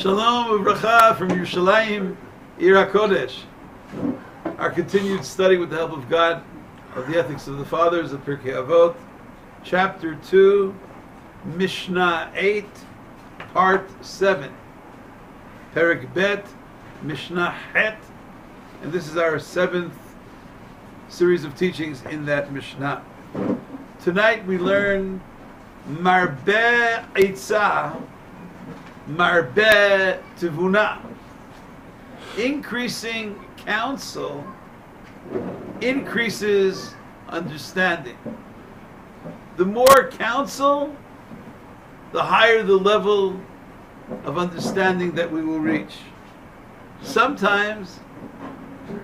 Shalom Uvracha from Yerushalayim, Ir HaKodesh. Our continued study with the help of God of the ethics of the fathers of Pirkei Avot, chapter 2, Mishnah 8, part 7. Perek Bet, Mishnah Het, and this is our 7th series of teachings in that Mishnah. Tonight we learn Marbeh Eitzah, Marbeh Tivuna. Increasing counsel increases understanding. The more counsel, the higher the level of understanding that we will reach. Sometimes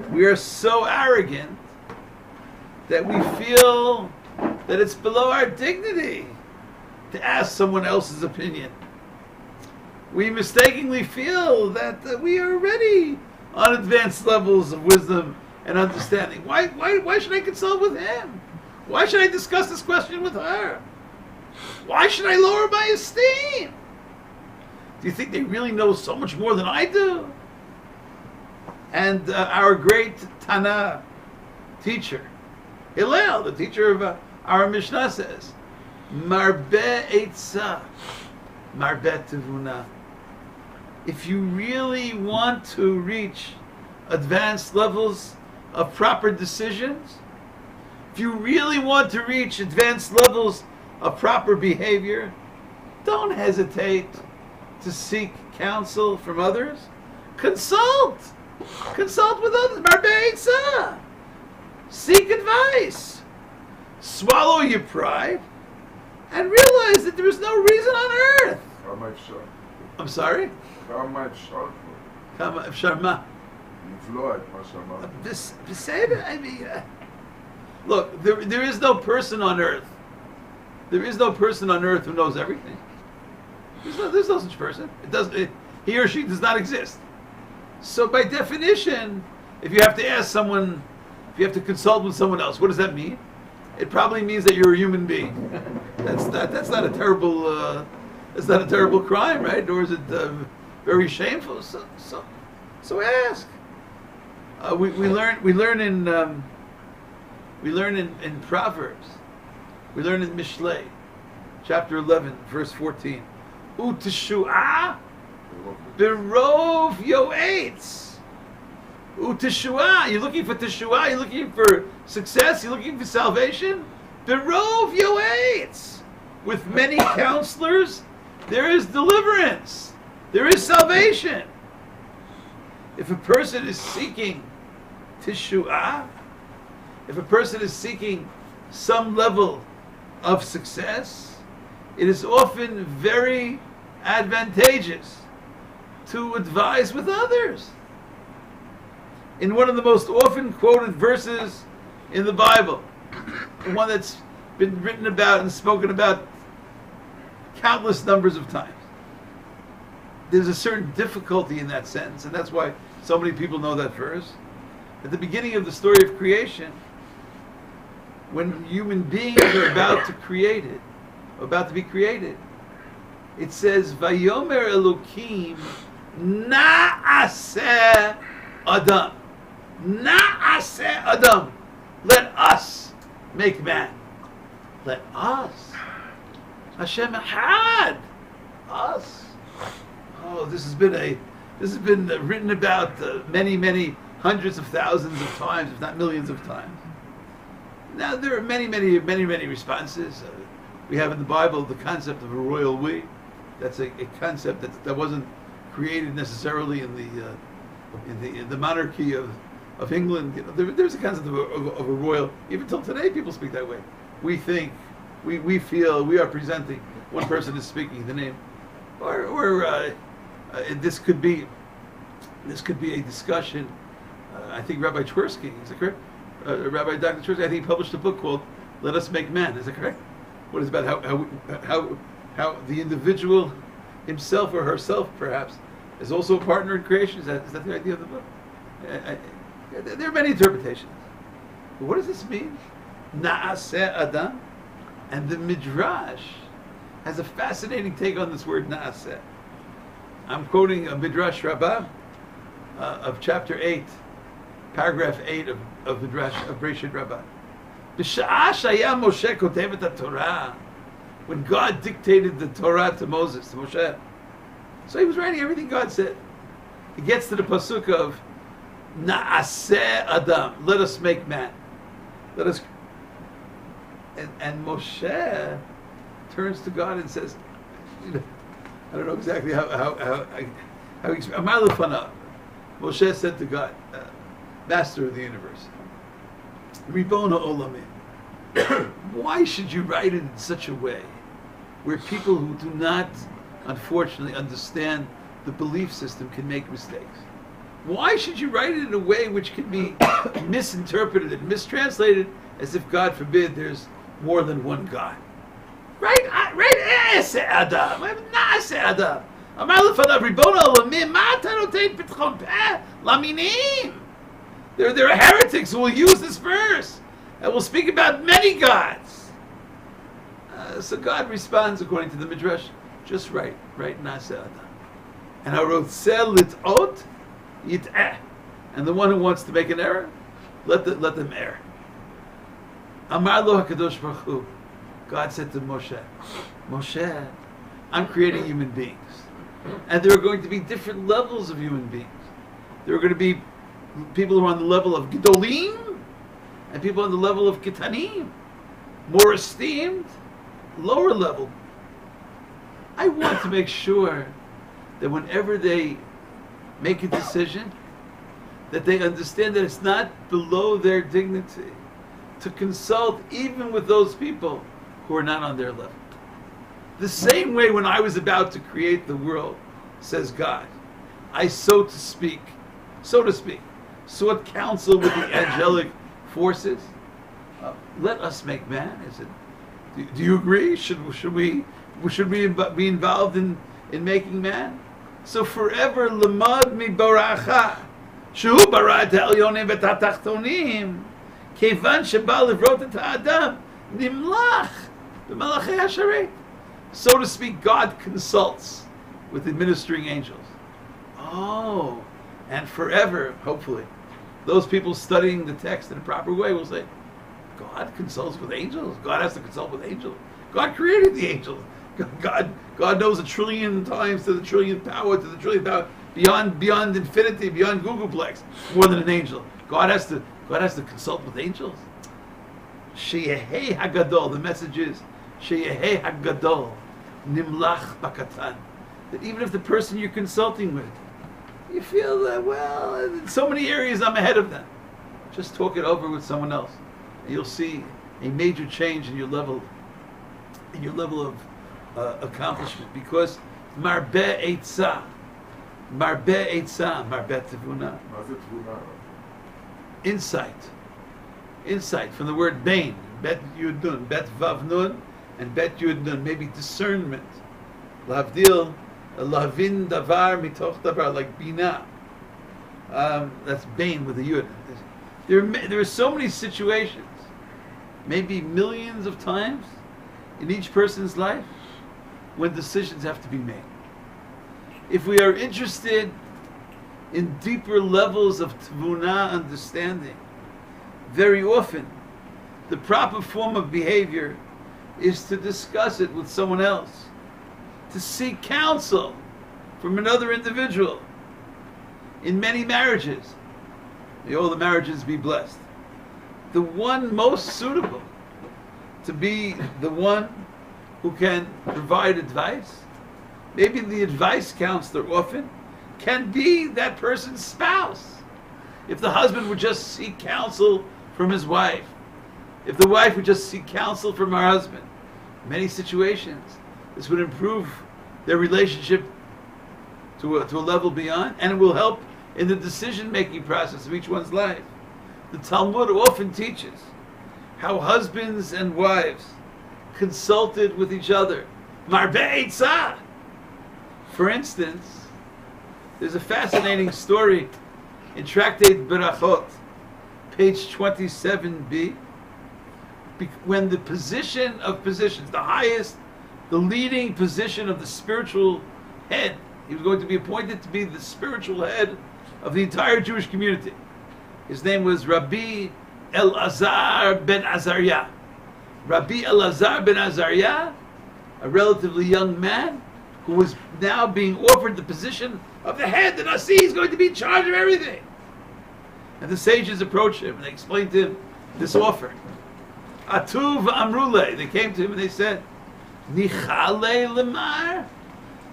we are so arrogant that we feel that it's below our dignity to ask someone else's opinion. We mistakenly feel that we are already on advanced levels of wisdom and understanding. Why should I consult with him? Why should I discuss this question with her? Why should I lower my esteem? Do you think they really know so much more than I do? And our great Tana teacher, Hillel, the teacher of our Mishnah, says, Marbeh Eitzah, Marbeh Tivuna. If you really want to reach advanced levels of proper decisions, if you really want to reach advanced levels of proper behavior, don't hesitate to seek counsel from others. Consult with others. Marbeh Eitzah. Seek advice. Swallow your pride and realize that there is no reason on earth. I'm sorry? Sharma. I mean, look, there is no person on earth. There is no person on earth who knows everything. There's no such person. He or she does not exist. So by definition, if you have to ask someone, if you have to consult with someone else, what does that mean? It probably means that you're a human being. That's not a terrible crime, right? Nor is it very shameful. So ask. We learn in Proverbs. We learn in Mishlei, chapter 11, verse 14. Uteshuah berov yoetz. Uteshuah. You're looking for teshuah. You're looking for success. You're looking for salvation. Berov yoetz. With many counselors, there is deliverance. There is salvation. If a person is seeking teshuah, if a person is seeking some level of success, it is often very advantageous to advise with others. In one of the most often quoted verses in the Bible, the one that's been written about and spoken about countless numbers of times, there's a certain difficulty in that sentence, and that's why so many people know that verse. At the beginning of the story of creation, when human beings are about to be created, it says, Vayomer Elokim Na'aseh Adam. Na'aseh Adam. Let us make man. Let us. Hashem Echad. Us. Oh, this has been written about many hundreds of thousands of times, if not millions of times. Now there are many responses. We have in the Bible the concept of a royal we. That's a concept that wasn't created necessarily in the monarchy of England. You know, there's a concept of a royal. Even till today, people speak that way. We think, we feel, we are presenting. One person is speaking the name, or this could be a discussion. I think Rabbi Twersky, is that correct? Rabbi Dr. Twersky, I think he published a book called "Let Us Make Man." Is that correct? What is about how the individual himself or herself, perhaps, is also a partner in creation. Is that the idea of the book? There are many interpretations. But what does this mean? Na'aseh Adam, and the Midrash has a fascinating take on this word Na'aseh. I'm quoting a Midrash Rabbi of chapter 8, paragraph 8 of Midrash of Bereshit Rabbi. B'sha'ah shaya Moshe kotev et Torah, when God dictated the Torah to Moses, to Moshe. So he was writing everything God said. He gets to the pasuk of Na'aseh Adam, let us make man. Let us. And Moshe turns to God and says, I don't know exactly how Amar Lefanav. Moshe said to God, Master of the universe, Ribona Olamim, why should you write it in such a way where people who do not, unfortunately, understand the belief system can make mistakes? Why should you write it in a way which can be misinterpreted and mistranslated as if, God forbid, there's more than one God? Right? Adam. Adam. Amar Lefanav, Ribona Olamim, ma ata noten pitchon peh laminim. There are heretics who will use this verse and will speak about many gods. So God responds according to the Midrash, just write Na'aseh Adam. And harotzeh lit'ot yit'eh. And the one who wants to make an error, let them err. Amar lo HaKadosh Baruch Hu, God said to Moshe, Moshe, I'm creating human beings. And there are going to be different levels of human beings. There are going to be people who are on the level of Gedolim and people on the level of Ketanim, more esteemed, lower level. I want to make sure that whenever they make a decision, that they understand that it's not below their dignity to consult even with those people who are not on their level. The same way when I was about to create the world, says God, I so to speak, sought counsel with the angelic forces. Let us make man. Is it? Do you agree? Should we be involved in making man? So forever lemad mi baracha, shehu bara et ha'elyonim v'et ha'tachtonim, kevan sheba livrot et ha'adam nimlach b'malachei hasharet. So to speak, God consults with administering angels. Oh, and forever, hopefully, those people studying the text in a proper way will say, God consults with angels. God has to consult with angels. God created the angels. God knows a trillion times to the trillionth power, beyond infinity, beyond Googleplex, more than an angel. God has to consult with angels. Sheyehei Hagadol. The message is Sheyehei Hagadol Nimlach Bakatan. That even if the person you're consulting with, you feel that, well, in so many areas I'm ahead of them, just talk it over with someone else, and you'll see a major change in your level of accomplishment. Because Marbe Eitzah, Marbe Tevuna, insight from the word Bain, Bet Yud Nun, Bet Vav Nun, and Bet Yud Nun, maybe discernment. Lavdil, Lavin Davar Mitoch Davar, like Bina. That's Bain with a Yud. There are so many situations, maybe millions of times in each person's life, when decisions have to be made. If we are interested in deeper levels of Tvuna understanding, very often the proper form of behavior is to discuss it with someone else, to seek counsel from another individual. In many marriages, may all the marriages be blessed, the one most suitable to be the one who can provide advice, maybe the advice counselor often can be that person's spouse. If the husband would just seek counsel from his wife, if the wife would just seek counsel from her husband, in many situations this would improve their relationship to a level beyond, and it will help in the decision-making process of each one's life. The Talmud often teaches how husbands and wives consulted with each other. Marbe Eitzah. For instance, there's a fascinating story in Tractate Berachot, page 27b, when the position of positions, the highest, the leading position of the spiritual head He was going to be appointed to be the spiritual head of the entire Jewish community. His name was Rabbi Elazar ben Azariah. Rabbi Elazar ben Azariah, a relatively young man who was now being offered the position of the head. The Nasi is going to be in charge of everything. And the sages approached him and they explained to him this offer. Atuv Amrule, they came to him and they said, Nichale lemar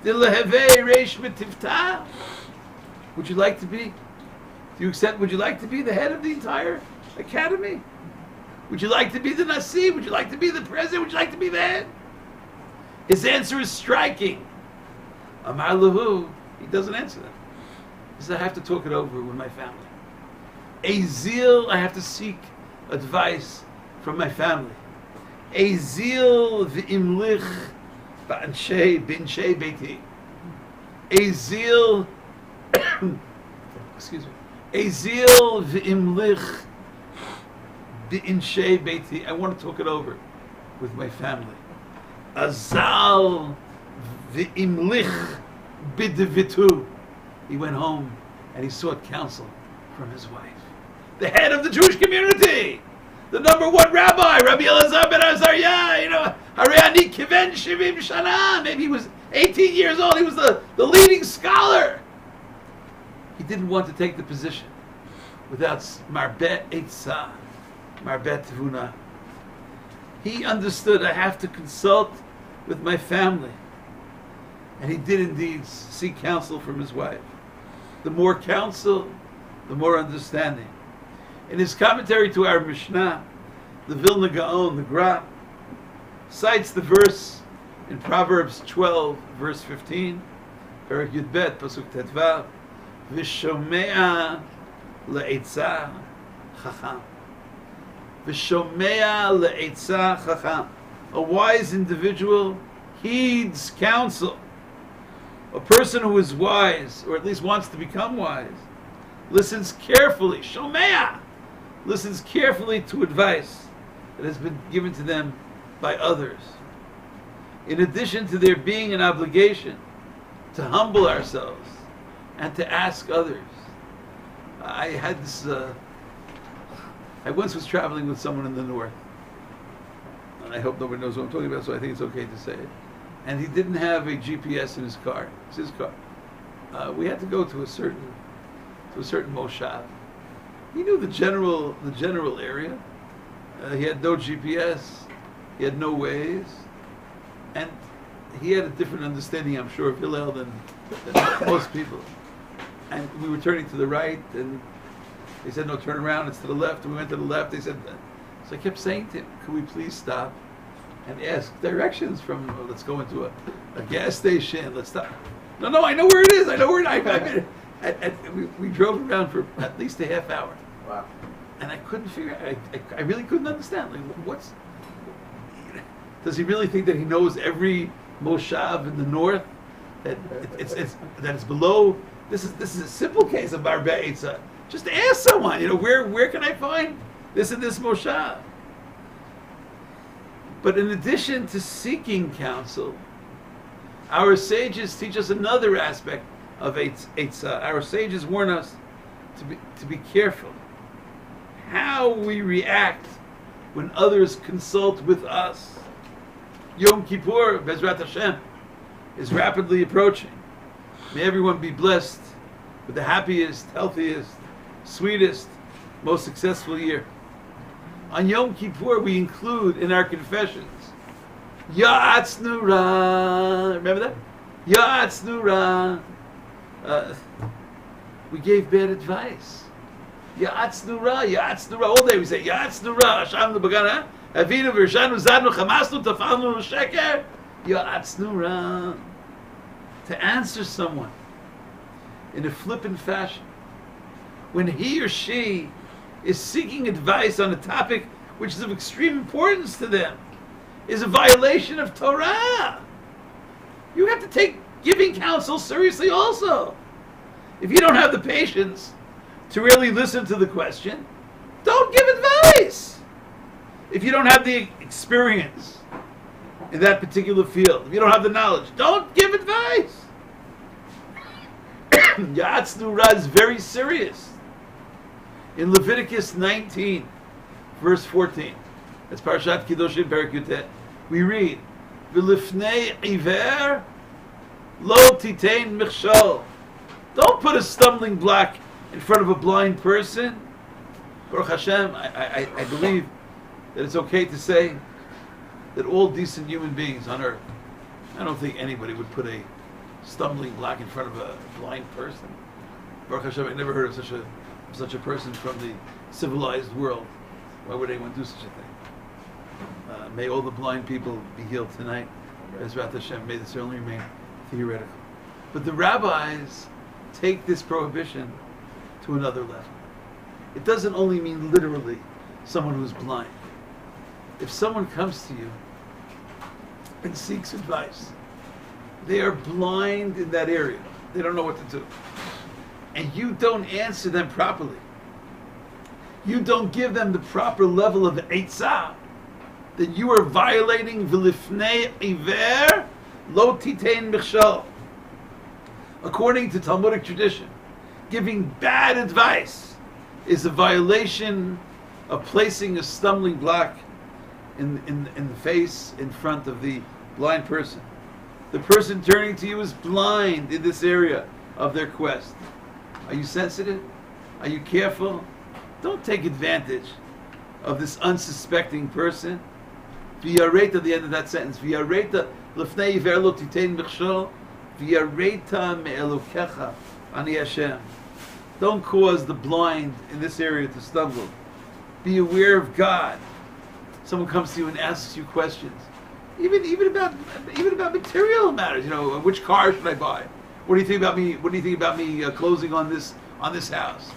dileheve reish metivta. Would you like to be? Do you accept? Would you like to be the head of the entire academy? Would you like to be the Nasi? Would you like to be the president? Would you like to be the head? His answer is striking. Amar lahu, he doesn't answer them. He said, I have to talk it over with my family. Azil, I have to seek advice from my family. Azil v'imlich b'anshei beiti. Azil, excuse me. Azil v'imlich b'anshei beiti. I want to talk it over with my family. Azal v'imlich b'devitu. He went home and he sought counsel from his wife, the head of the Jewish community, the number one rabbi, Rabbi Elazar ben Azariah. You know, Hariani Kiven Shivim Shana. Maybe he was 18 years old. He was the leading scholar. He didn't want to take the position without Marbet Eitzah, Marbet Tevuna. He understood, I have to consult with my family. And he did indeed seek counsel from his wife. The more counsel, the more understanding. In his commentary to our Mishnah, the Vilna Gaon, the Gra, cites the verse in Proverbs 12, verse 15, Perek Yudbet, Pasuk Tetvav, V'shomea le'etzah chacham. V'shomea le'etzah chacham. A wise individual heeds counsel. A person who is wise, or at least wants to become wise, listens carefully, shomea, listens carefully to advice that has been given to them by others. In addition to there being an obligation to humble ourselves and to ask others. I had this, I once was traveling with someone in the north, and I hope nobody knows what I'm talking about, so I think it's okay to say it. And he didn't have a GPS in his car. It's his car. We had to go to a certain moshav. He knew the general area. He had no GPS. He had no Waze, and he had a different understanding, I'm sure, of Hillel than most people. And we were turning to the right, and they said, "No, turn around. It's to the left." And we went to the left. They said, so I kept saying to him, "Could we please stop and ask directions from, let's go into a gas station, let's stop." No, I know where it is. I know where it is. We drove around for at least a half hour. Wow. And I couldn't figure I really couldn't understand. Like, does he really think that he knows every moshav in the north? That it's below? This is a simple case of Bar Be'etzah. Just ask someone, where can I find this and this moshav? But in addition to seeking counsel, our sages teach us another aspect of Eitzah. Our sages warn us to be careful how we react when others consult with us. Yom Kippur, Bezrat Hashem, is rapidly approaching. May everyone be blessed with the happiest, healthiest, sweetest, most successful year. On Yom Kippur, we include in our confessions, Ya'atznu Ra. Remember that? Ya'atznu Ra. We gave bad advice. Ya'atznu Ra, Ya'atznu Ra. All day we say, Ya'atznu Ra, Hashem L'Bagana, Avinu V'Rishanu Zadnu Chamasnu Tafalnu Sheker. Ya'atznu Ra. To answer someone in a flippant fashion, when he or she is seeking advice on a topic which is of extreme importance to them, is a violation of Torah. You have to take giving counsel seriously also. If you don't have the patience to really listen to the question, don't give advice. If you don't have the experience in that particular field, if you don't have the knowledge, don't give advice. Ya'atznura is very serious. In Leviticus 19, verse 14, that's Parashat Kedoshim Perek Yutet, we read, V'lifnei iver lo titein michshol. Don't put a stumbling block in front of a blind person. Baruch Hashem, I believe that it's okay to say that all decent human beings on earth, I don't think anybody would put a stumbling block in front of a blind person. Baruch Hashem, I never heard of such a person from the civilized world. Why would anyone do such a thing? May all the blind people be healed tonight. Ezrat Hashem, may this only remain theoretical. But the rabbis take this prohibition to another level. It doesn't only mean literally someone who's blind. If someone comes to you and seeks advice, they are blind in that area. They don't know what to do. And you don't answer them properly. You don't give them the proper level of eitzah. Then you are violating v'lifnei iver lo titein michshol. According to Talmudic tradition, giving bad advice is a violation of placing a stumbling block in the face in front of the blind person. The person turning to you is blind in this area of their quest. Are you sensitive? Are you careful? Don't take advantage of this unsuspecting person. V'yareta, at the end of that sentence, V'yareta l'fnei iver lo titein michshol, V'yareta me'elokecha ani Hashem. Don't cause the blind in this area to stumble. Be aware of God. Someone comes to you and asks you questions, even about material matters. You know, which car should I buy? What do you think about me? What do you think about me closing on this house?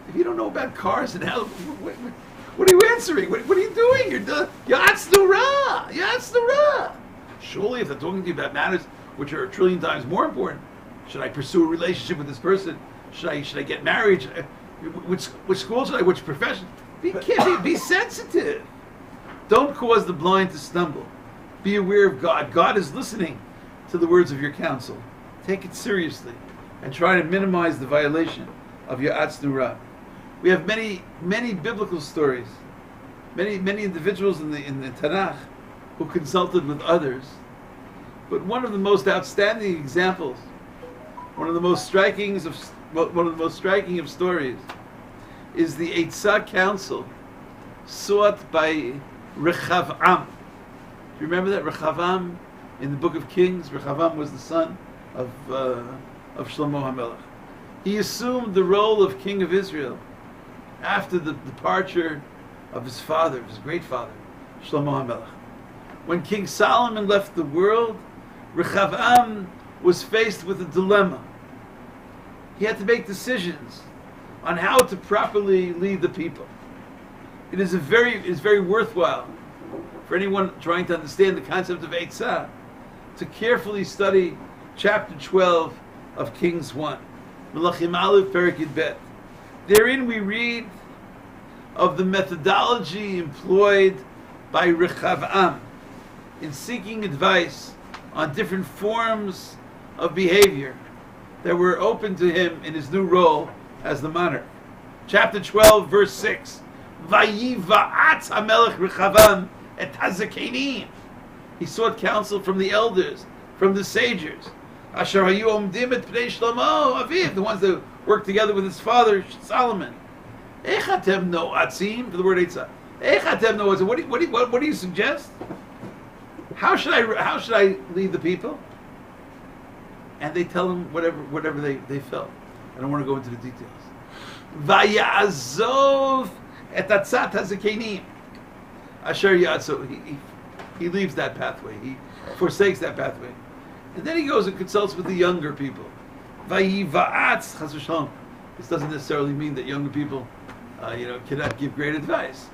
If you don't know about cars and how, what are you answering? What are you doing? You're Ya'atznura. Surely, if they're talking to you about matters which are a trillion times more important, should I pursue a relationship with this person? Should I get married? Which school should I? Which profession? Be sensitive. Don't cause the blind to stumble. Be aware of God. God is listening to the words of your counsel. Take it seriously and try to minimize the violation of your Ya'atznura. We have many biblical stories, many individuals in the Tanakh who consulted with others. But one of the most outstanding examples, one of the most striking of stories, is the Eitzah counsel sought by Rechavam. Do you remember that? Rechavam, in the book of Kings, Rechavam was the son of Shlomo HaMelech. He assumed the role of king of Israel after the departure of his father, his great father, Shlomo HaMelech. When King Solomon left the world, Rechavam was faced with a dilemma. He had to make decisions on how to properly lead the people. It is very worthwhile for anyone trying to understand the concept of Eitzah to carefully study chapter 12 of Kings 1. Melachim Aleph Perek Yud Bet. Therein we read of the methodology employed by Rechavam in seeking advice on different forms of behavior that were open to him in his new role as the monarch. Chapter 12, verse 6. Vayiva'atz HaMelech Rechavam et HaZakenim. He sought counsel from the elders, from the sages. Asher hayu omdim et pnei Shlomo aviv, the ones that worked together with his father Solomon. Echatem no atzim, for the word Eitzah. Echatem no atzim. What do you suggest? How should I lead the people? And they tell him whatever they felt. I don't want to go into the details. Vayazov et atzat hazakenim. Asher yatzo. He leaves that pathway. He forsakes that pathway. And then he goes and consults with the younger people. Vayiva'atz chas v'shalom. This doesn't necessarily mean that younger people, cannot give great advice.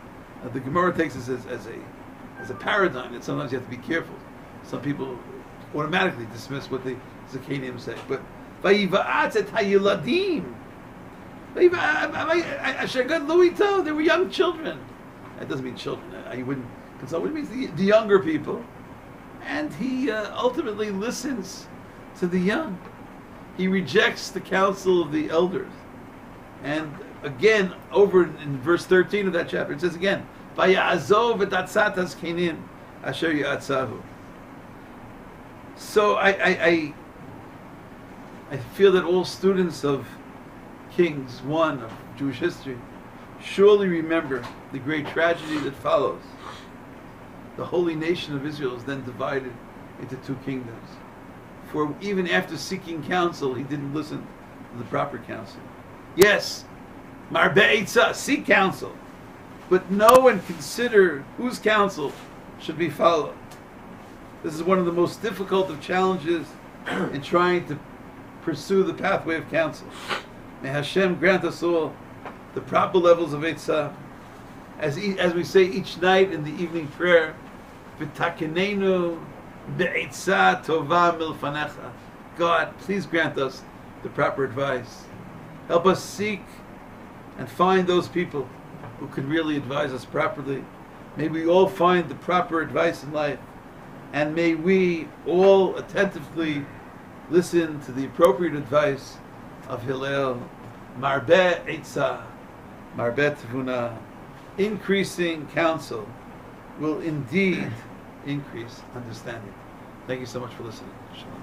The Gemara takes this as a paradigm that sometimes you have to be careful. Some people automatically dismiss what the Zakenim say. But vayiva'atz et hayiladim. Asher Louis told they were young children. That doesn't mean children. He wouldn't consult. It means the younger people. And he ultimately listens to the young. he rejects the counsel of the elders. And again, over in verse 13 of that chapter, it says again, "Vayazov et atzat hazkenim asher yatzahu." So I feel that all students of Kings 1 of Jewish history surely remember the great tragedy that follows. The holy nation of Israel is then divided into two kingdoms. For even after seeking counsel, he didn't listen to the proper counsel. Yes, Marbeh Eitzah, seek counsel, but know and consider whose counsel should be followed. This is one of the most difficult of challenges in trying to pursue the pathway of counsel. May Hashem grant us all the proper levels of Eitzah, as we say each night in the evening prayer, V'takenenu be'eitzah tova milfanecha. God, please grant us the proper advice. Help us seek and find those people who can really advise us properly. May we all find the proper advice in life, and may we all attentively listen to the appropriate advice of Hillel. Marbeh Eitzah, Marbeh Tevunah. Increasing counsel will indeed increase understanding. Thank you so much for listening. Shalom.